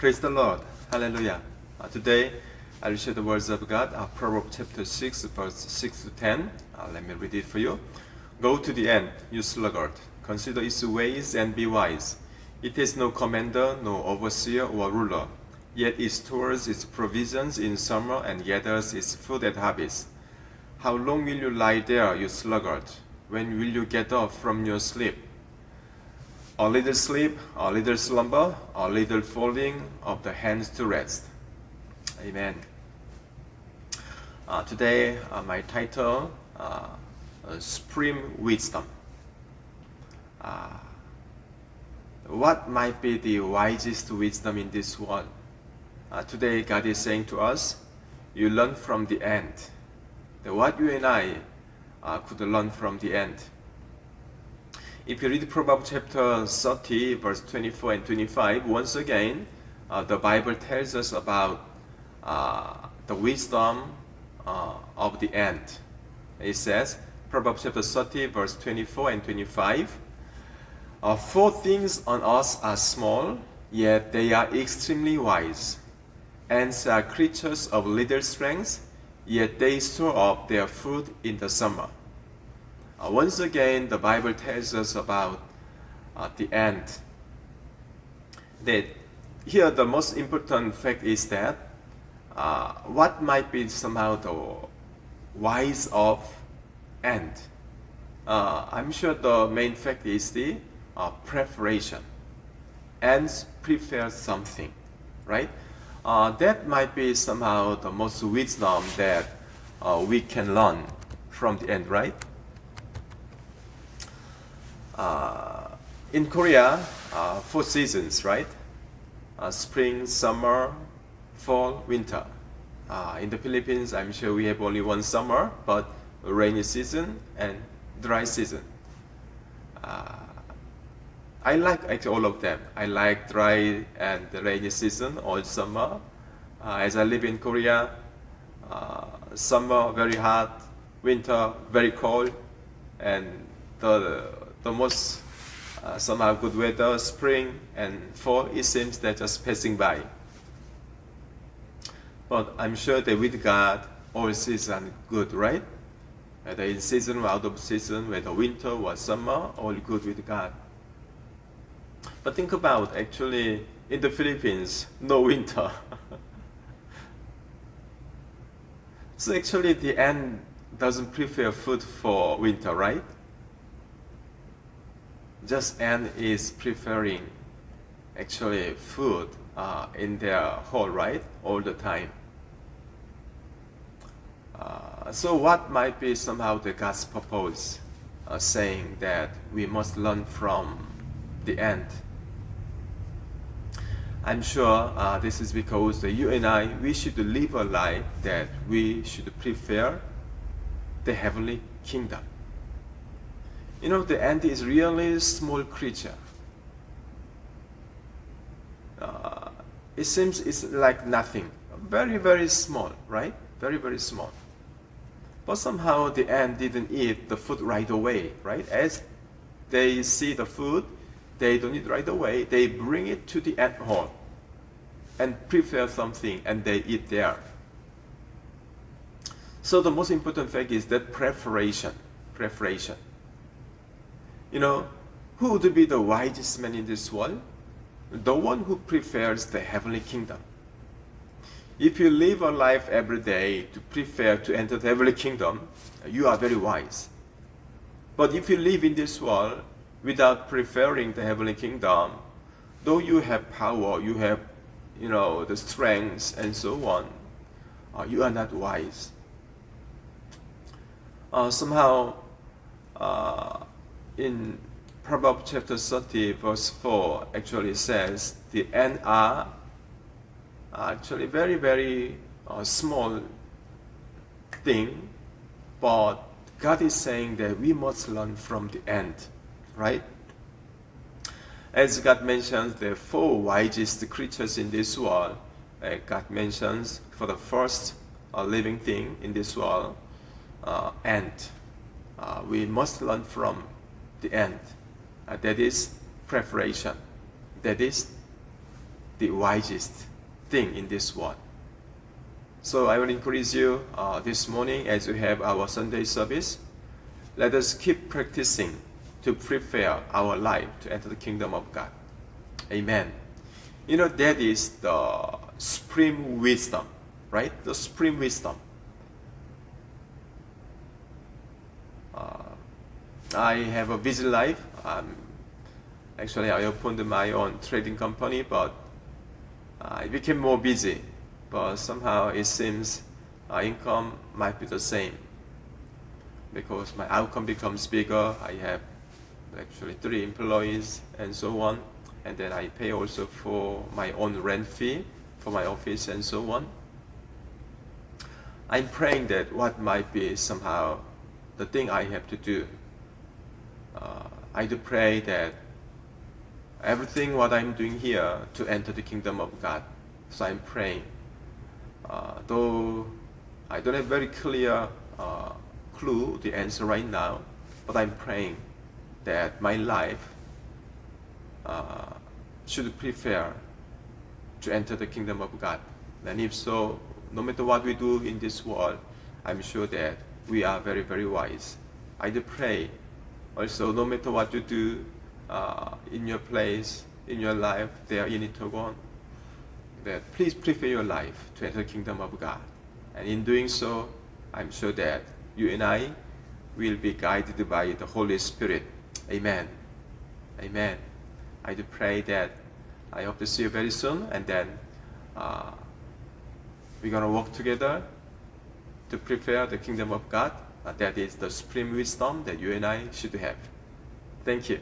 Praise the Lord. Hallelujah. Today, I will share the words of God, Proverbs chapter 6, verse 6 to 10. Let me read it for you. Go to the end, you sluggard. Consider its ways and be wise. It has no commander, no overseer or ruler. Yet it stores its provisions in summer and gathers its food at harvest. How long will you lie there, you sluggard? When will you get up from your sleep? A little sleep, a little slumber, a little folding of the hands to rest. Amen. Today, my title, Supreme Wisdom. What might be the wisest wisdom in this world? Today, God is saying to us, you learn from the end. What you and I could learn from the end. If you read Proverbs chapter 30, verse 24 and 25, once again, the Bible tells us about the wisdom of the end. It says, Proverbs chapter 30, verse 24 and 25, four things on earth are small, yet they are extremely wise. Ants are creatures of little strength, yet they store up their food in the summer. Once again, the Bible tells us about the end. That here, the most important fact is that what might be somehow the wise of end. I'm sure the main fact is the preparation. Ants prepare something, right? That might be somehow the most wisdom that we can learn from the end, right? In Korea, 4 seasons, right? Spring, summer, fall, winter. In the Philippines, I'm sure we have only one summer, but rainy season and dry season. I like actually all of them. I like dry and the rainy season, all summer. As I live in Korea, summer very hot, winter very cold, and the most somehow good weather, spring and fall, it seems they're just passing by. But I'm sure that with God, all seasons are good, right? Whether in season or out of season, whether winter or summer, all good with God. But think about, actually, in the Philippines, no winter. So actually, the ant doesn't prepare food for winter, right? Just ant is preparing, actually, food in their hole, right? All the time. So what might be somehow the God's purpose, saying that we must learn from the ant? I'm sure this is because you and I, we should live a life that we should prepare the heavenly kingdom. You know, the ant is really a small creature. It seems it's like nothing. Very, very small, right? Very, very small. But somehow the ant didn't eat the food right away, right? As they see the food, they don't eat right away. They bring it to the ant hole and prepare something, and they eat there. So the most important fact is that preparation. Preparation. You know, who would be the wisest man in this world? The one who prepares the heavenly kingdom. If you live a life every day to prepare to enter the heavenly kingdom, you are very wise. But if you live in this world without preparing the heavenly kingdom, though you have power, you have, the strength and so on, you are not wise. Somehow, in Proverbs chapter 30, verse 4, actually says the ants are actually very, very small thing, but God is saying that we must learn from the ant, right? As God mentions the 4 wisest creatures in this world, God mentions for the first living thing in this world, ant. We must learn from the ant. That is preparation. That is the wisest thing in this world. So I will encourage you this morning as we have our Sunday service. Let us keep practicing to prepare our life to enter the kingdom of God. Amen. You know, that is the supreme wisdom, right? The supreme wisdom. I have a busy life. Actually, I opened my own trading company, but I became more busy. But somehow it seems income might be the same because my outcome becomes bigger. I have actually 3 employees and so on, and then I pay also for my own rent fee for my office and so on. I'm praying that what might be somehow the thing I have to do. I do pray that everything what I'm doing here to enter the kingdom of God. So I'm praying. Though I don't have very clear clue the answer right now, but I'm praying that my life should prepare to enter the kingdom of God. And if so, no matter what we do in this world, I'm sure that we are very, very wise. I do pray also, no matter what you do in your place, in your life, there in Itogon, that please prepare your life to enter the kingdom of God. And in doing so, I'm sure that you and I will be guided by the Holy Spirit. Amen. Amen. I do pray that I hope to see you very soon, and then we're going to work together to prepare the kingdom of God. That is the supreme wisdom that you and I should have. Thank you.